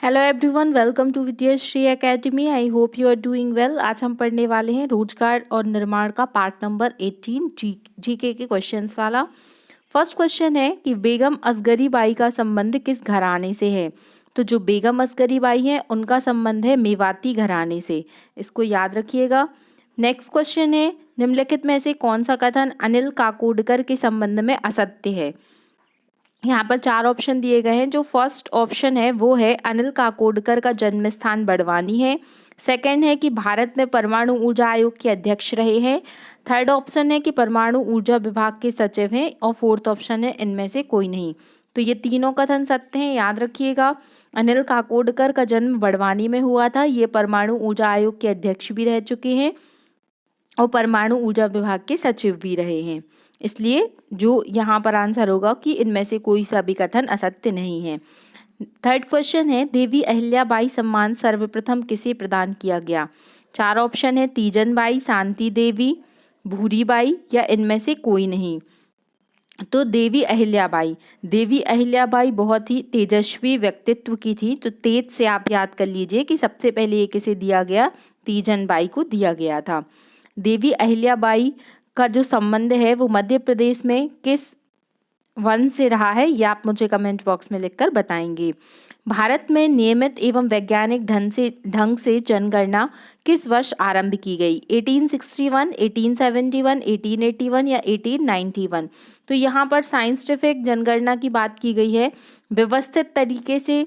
Hello everyone, welcome to Vidyashree academy. I hope you are doing well. आज हम पढ़ने वाले हैं रोजगार और निर्माण का पार्ट नंबर 18 जीके के क्वेश्चंस वाला। फर्स्ट क्वेश्चन है कि बेगम असगरी बाई का संबंध किस घराने से है। तो जो बेगम असगरी बाई हैं उनका संबंध है मेवाती घराने से, इसको याद रखिएगा। नेक्स्ट क्वेश्चन है निम्नलिखित में से कौन सा कथन अनिल काकोडकर के संबंध में असत्य है। यहाँ पर 4 ऑप्शन दिए गए हैं। जो फर्स्ट ऑप्शन है वो है अनिल काकोडकर का जन्म स्थान बड़वानी है। सेकंड है कि भारत में परमाणु ऊर्जा आयोग के अध्यक्ष रहे हैं। थर्ड ऑप्शन है कि परमाणु ऊर्जा विभाग के सचिव हैं। और फोर्थ ऑप्शन है इनमें से कोई नहीं। तो ये तीनों कथन सत्य हैं, याद रखिएगा। अनिल काकोडकर का जन्म बड़वानी में हुआ था। ये परमाणु ऊर्जा आयोग के अध्यक्ष भी रह चुके हैं और परमाणु ऊर्जा विभाग के सचिव भी रहे हैं। इसलिए जो यहाँ पर आंसर होगा कि इनमें से कोई सा भी कथन असत्य नहीं है। थर्ड क्वेश्चन है देवी अहिल्याबाई सम्मान सर्वप्रथम किसे प्रदान किया गया। 4 ऑप्शन है तीजन बाई, शांति देवी, भूरी बाई या इनमें से कोई नहीं। तो देवी अहिल्याबाई बहुत ही तेजस्वी व्यक्तित्व की थी। तो तेज से आप याद कर लीजिए कि सबसे पहले ये किसे दिया गया, तीजन बाई को दिया गया था। देवी अहिल्याबाई का जो संबंध है वो मध्य प्रदेश में किस वन से रहा है, ये आप मुझे कमेंट बॉक्स में लिखकर बताएंगे। भारत में नियमित एवं वैज्ञानिक ढंग से जनगणना किस वर्ष आरंभ की गई। 1861, 1871, 1881 या 1891। तो यहाँ पर साइंटिफिक जनगणना की बात की गई है। व्यवस्थित तरीके से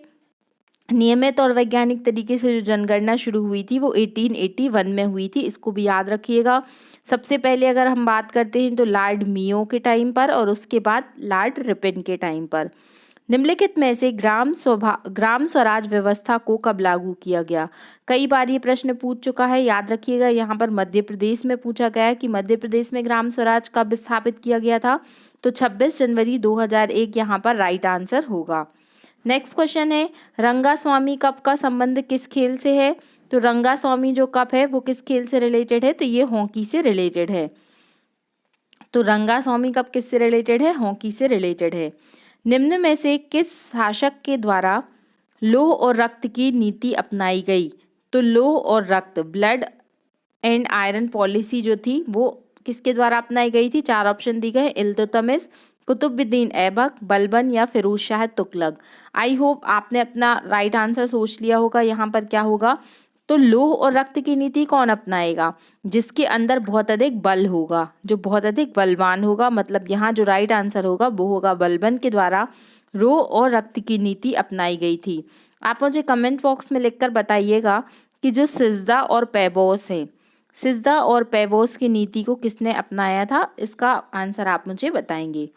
नियमित और वैज्ञानिक तरीके से जो जनगणना शुरू हुई थी वो 1881 में हुई थी, इसको भी याद रखिएगा। सबसे पहले अगर हम बात करते हैं तो लॉर्ड मियो के टाइम पर और उसके बाद लॉर्ड रिपन के टाइम पर। निम्नलिखित में से ग्राम स्वराज व्यवस्था को कब लागू किया गया। कई बार ये प्रश्न पूछ चुका है, याद रखिएगा। यहाँ पर मध्य प्रदेश में पूछा गया है कि मध्य प्रदेश में ग्राम स्वराज कब स्थापित किया गया था। तो 26 जनवरी 2001 यहाँ पर राइट आंसर होगा। नेक्स्ट क्वेश्चन है रंगास्वामी कप का संबंध किस खेल से है। तो रंगास्वामी जो कप है वो किस खेल से रिलेटेड है, तो ये हॉकी से रिलेटेड है। तो रंगास्वामी कप किससे रिलेटेड है, हॉकी से रिलेटेड है। निम्न में से किस शासक के द्वारा लौह और रक्त की नीति अपनाई गई। तो लौह और रक्त, ब्लड एंड आयरन पॉलिसी जो थी वो किसके द्वारा अपनाई गई थी। 4 ऑप्शन दिए गए, इल्तुतमिश, कुतुबुद्दीन ऐबक, बलबन या फिरोज शाह तुगलक। आई होप आपने अपना राइट आंसर सोच लिया होगा। यहाँ पर क्या होगा, तो लौह और रक्त की नीति कौन अपनाएगा, जिसके अंदर बहुत अधिक बल होगा, जो बहुत अधिक बलवान होगा। मतलब यहाँ जो राइट आंसर होगा वो होगा बलबन के द्वारा लौह और रक्त की नीति अपनाई गई थी। आप मुझे कमेंट बॉक्स में लिखकर बताइएगा कि जो सिजदा और पैबोस है, सिजदा और पैबोस की नीति को किसने अपनाया था, इसका आंसर आप मुझे बताएंगे।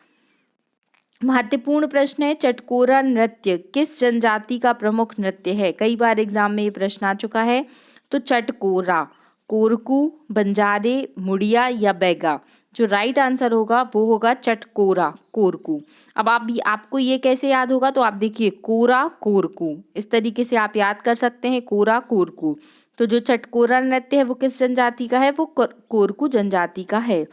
महत्वपूर्ण प्रश्न है चटकोरा नृत्य किस जनजाति का प्रमुख नृत्य है। कई बार एग्जाम में ये प्रश्न आ चुका है। तो चटकोरा, कोरकू, बंजारे, मुड़िया या बैगा। जो राइट आंसर होगा वो होगा चटकोरा, कोरकू। अब आपको ये कैसे याद होगा, तो आप देखिए कोरा कोरकू, इस तरीके से आप याद कर सकते हैं, कोरा कोरकू। तो जो चटकोरा नृत्य है वो किस जनजाति का है, वो कोरकू जनजाति का है।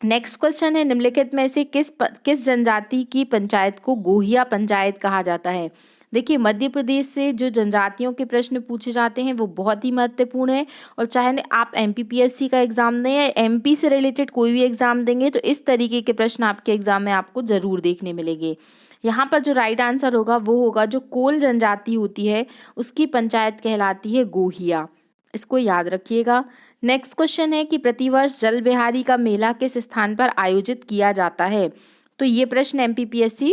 नेक्स्ट क्वेश्चन है निम्नलिखित में से किस जनजाति की पंचायत को गोहिया पंचायत कहा जाता है। देखिए मध्य प्रदेश से जो जनजातियों के प्रश्न पूछे जाते हैं वो बहुत ही महत्वपूर्ण है। और चाहे आप एमपीपीएससी का एग्जाम दें या एमपी से रिलेटेड कोई भी एग्जाम देंगे तो इस तरीके के प्रश्न आपके एग्जाम में आपको जरूर देखने मिलेंगे। यहाँ पर जो राइट आंसर होगा वो होगा जो कोल जनजाति होती है उसकी पंचायत कहलाती है गोहिया, इसको याद रखिएगा। नेक्स्ट क्वेश्चन है कि प्रतिवर्ष जल बिहारी का मेला किस स्थान पर आयोजित किया जाता है। तो ये प्रश्न एमपीपीएससी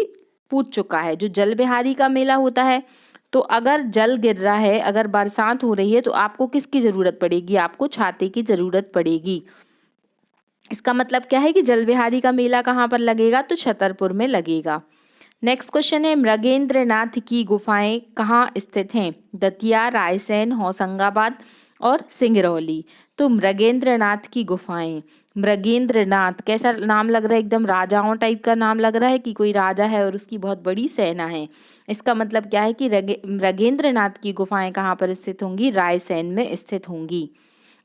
पूछ चुका है। जो जल बिहारी का मेला होता है, तो अगर जल गिर रहा है, अगर बरसात हो रही है तो आपको किसकी जरूरत पड़ेगी, आपको छाते की जरूरत पड़ेगी। इसका मतलब क्या है कि जल बिहारी का मेला कहाँ पर लगेगा, तो छतरपुर में लगेगा। नेक्स्ट क्वेश्चन है मृगेंद्र नाथ की गुफाएं कहाँ स्थित हैं। दतिया, रायसेन, होशंगाबाद और सिंगरौली। तो मृगेंद्र नाथ की गुफाएं, मृगेंद्र नाथ कैसा नाम लग रहा है, एकदम राजाओं टाइप का नाम लग रहा है कि कोई राजा है और उसकी बहुत बड़ी सेना है। इसका मतलब क्या है कि मृगेंद्र नाथ की गुफाएं कहाँ पर स्थित होंगी, रायसेन में स्थित होंगी।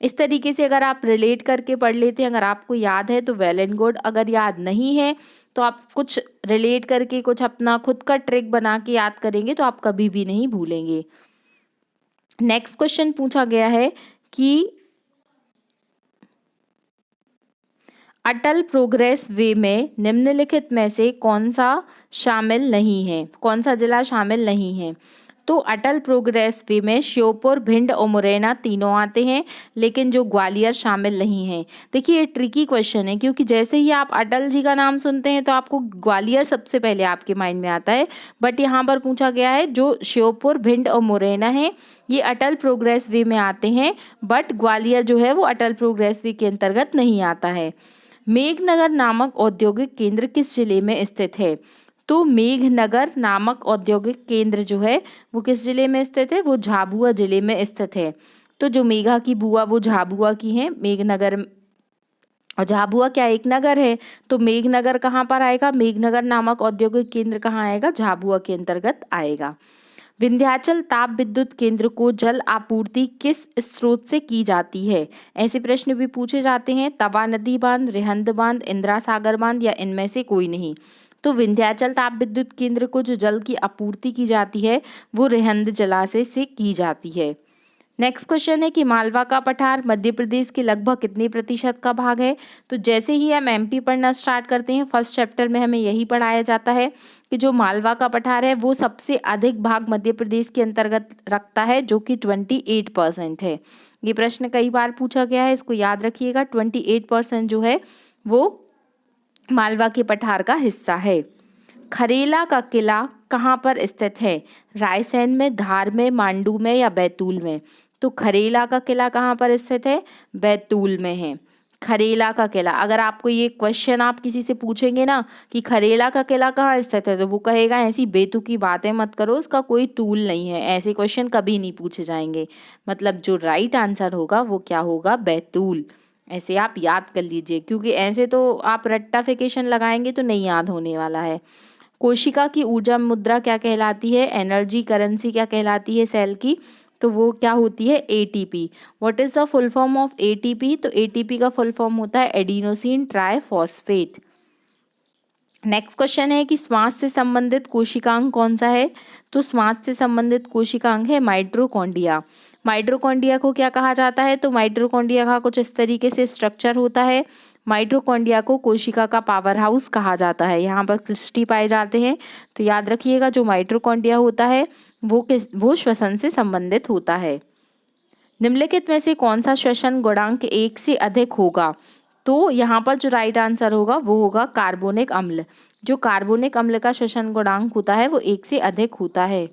इस तरीके से अगर आप रिलेट करके पढ़ लेते हैं, अगर आपको याद है तो वेल एंड गुड, अगर याद नहीं है तो आप कुछ रिलेट करके कुछ अपना खुद का ट्रिक बना के याद करेंगे तो आप कभी भी नहीं भूलेंगे। नेक्स्ट क्वेश्चन पूछा गया है कि अटल प्रोग्रेस वे में निम्नलिखित में से कौन सा शामिल नहीं है, कौन सा जिला शामिल नहीं है। तो अटल प्रोग्रेस वे में श्योपुर, भिंड और मुरैना तीनों आते हैं, लेकिन जो ग्वालियर शामिल नहीं है। देखिए ये ट्रिकी क्वेश्चन है, क्योंकि जैसे ही आप अटल जी का नाम सुनते हैं तो आपको ग्वालियर सबसे पहले आपके माइंड में आता है, बट यहाँ पर पूछा गया है जो श्योपुर, भिंड और मुरैना है ये अटल प्रोग्रेस वे में आते हैं, बट ग्वालियर जो है वो अटल प्रोग्रेस वे के अंतर्गत नहीं आता है। मेघनगर नामक औद्योगिक केंद्र किस जिले में स्थित है। तो मेघनगर नामक औद्योगिक केंद्र जो है वो किस जिले में स्थित है, वो झाबुआ जिले में स्थित है। तो जो मेघा की बुआ वो झाबुआ की हैं, मेघनगर और झाबुआ क्या एक नगर है, तो मेघनगर कहाँ पर आएगा, मेघनगर नामक औद्योगिक केंद्र कहाँ आएगा, झाबुआ के अंतर्गत आएगा। विंध्याचल ताप विद्युत केंद्र को जल आपूर्ति किस स्रोत से की जाती है। ऐसे प्रश्न भी पूछे जाते हैं, तवा नदी बांध, रिहंद बांध, इंदिरा सागर बांध या इनमें से कोई नहीं। तो विंध्याचल ताप विद्युत केंद्र को जो जल की आपूर्ति की जाती है वो रिहंद जलाशय से की जाती है। नेक्स्ट क्वेश्चन है कि मालवा का पठार मध्य प्रदेश के लगभग कितने प्रतिशत का भाग है। तो जैसे ही हम एमपी पढ़ना स्टार्ट करते हैं फर्स्ट चैप्टर में हमें यही पढ़ाया जाता है कि जो मालवा का पठार है वो सबसे अधिक भाग मध्य प्रदेश के अंतर्गत रखता है, जो कि 28% है। ये प्रश्न कई बार पूछा गया है, इसको याद रखिएगा। 28% जो है वो मालवा के पठार का हिस्सा है। खरेला का किला कहाँ पर स्थित है, रायसेन में, धार में, मांडू में या बैतूल में। तो खरेला का किला कहाँ पर स्थित है, बैतूल में है। खरेला का किला, अगर आपको ये क्वेश्चन आप किसी से पूछेंगे ना कि खरेला का किला कहाँ स्थित है, तो वो कहेगा ऐसी बेतुकी बातें मत करो, इसका कोई तूल नहीं है। ऐसे क्वेश्चन कभी नहीं पूछे जाएंगे। मतलब जो राइट आंसर होगा वो क्या होगा, बैतूल। ऐसे आप याद कर लीजिए, क्योंकि ऐसे तो आप रट्टाफिकेशन लगाएंगे तो नहीं याद होने वाला है। कोशिका की ऊर्जा मुद्रा क्या कहलाती है, एनर्जी करेंसी क्या कहलाती है सेल की, तो वो क्या होती है, ATP. What is the full form of ATP, तो एटीपी का फुल फॉर्म होता है एडिनोसिन ट्राइफॉस्फेट। नेक्स्ट क्वेश्चन है कि श्वास से संबंधित कोशिकांग कौन सा है। तो श्वास से संबंधित कोशिकांग है माइटोकॉन्ड्रिया। माइटोकॉन्ड्रिया को क्या कहा जाता है, तो माइटोकॉन्ड्रिया का कुछ इस तरीके से स्ट्रक्चर होता है। माइटोकॉन्ड्रिया को कोशिका का पावर हाउस कहा जाता है, यहाँ पर क्रिस्टी पाए जाते हैं। तो याद रखिएगा जो माइटोकॉन्ड्रिया होता है वो श्वसन से संबंधित होता है। निम्नलिखित में से कौन सा श्वसन गुणांक 1 से अधिक होगा। तो यहाँ पर जो राइट आंसर होगा वो होगा कार्बोनिक अम्ल। जो कार्बोनिक अम्ल का श्वसन गुणांक होता है वो 1 से अधिक होता है।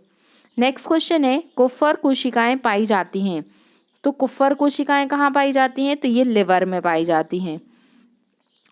नेक्स्ट क्वेश्चन है कुफर कोशिकाएं पाई जाती हैं। तो कुफर कोशिकाएं कहाँ पाई जाती हैं, तो ये लिवर में पाई जाती हैं।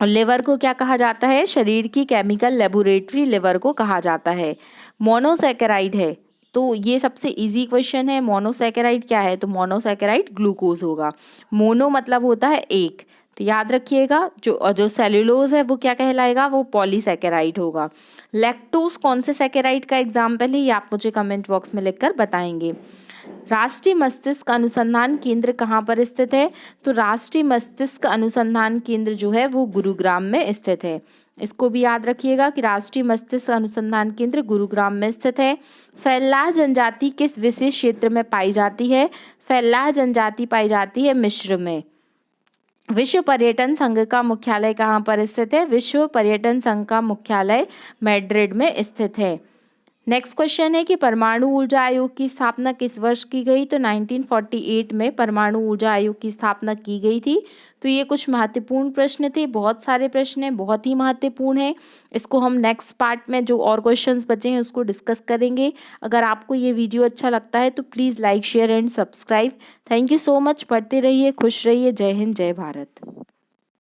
और लिवर को क्या कहा जाता है, शरीर की केमिकल लेबोरेटरी लिवर को कहा जाता है। मोनोसैकेराइड है, तो ये सबसे इजी क्वेश्चन है। मोनोसैकेराइड क्या है, तो मोनोसैकेराइड ग्लूकोज होगा। मोनो मतलब होता है एक, तो याद रखिएगा। जो सेल्यूलोज है वो क्या कहलाएगा, वो पॉलीसैकेराइड होगा। लैक्टोज कौन से सैकेराइड का एग्जाम्पल है, ये आप मुझे कमेंट बॉक्स में लिखकर बताएंगे। राष्ट्रीय मस्तिष्क अनुसंधान केंद्र कहाँ पर स्थित है, तो राष्ट्रीय मस्तिष्क अनुसंधान केंद्र जो है वो गुरुग्राम में स्थित है। इसको भी याद रखिएगा कि राष्ट्रीय मस्तिष्क अनुसंधान केंद्र गुरुग्राम में स्थित है। फैलाह जनजाति किस विशेष क्षेत्र में पाई जाती है, फैलाह जनजाति पाई जाती है मिस्र में। विश्व पर्यटन संघ का मुख्यालय कहाँ पर स्थित है, विश्व पर्यटन संघ का मुख्यालय मैड्रिड में स्थित है। नेक्स्ट क्वेश्चन है कि परमाणु ऊर्जा आयोग की स्थापना किस वर्ष की गई, तो 1948 में परमाणु ऊर्जा आयोग की स्थापना की गई थी। तो ये कुछ महत्वपूर्ण प्रश्न थे, बहुत सारे प्रश्न हैं, बहुत ही महत्वपूर्ण है। इसको हम नेक्स्ट पार्ट में जो और क्वेश्चंस बचे हैं उसको डिस्कस करेंगे। अगर आपको ये वीडियो अच्छा लगता है तो please like share and subscribe. Thank you so much. पढ़ते रहिए, खुश रहिए। जय हिंद, जय भारत।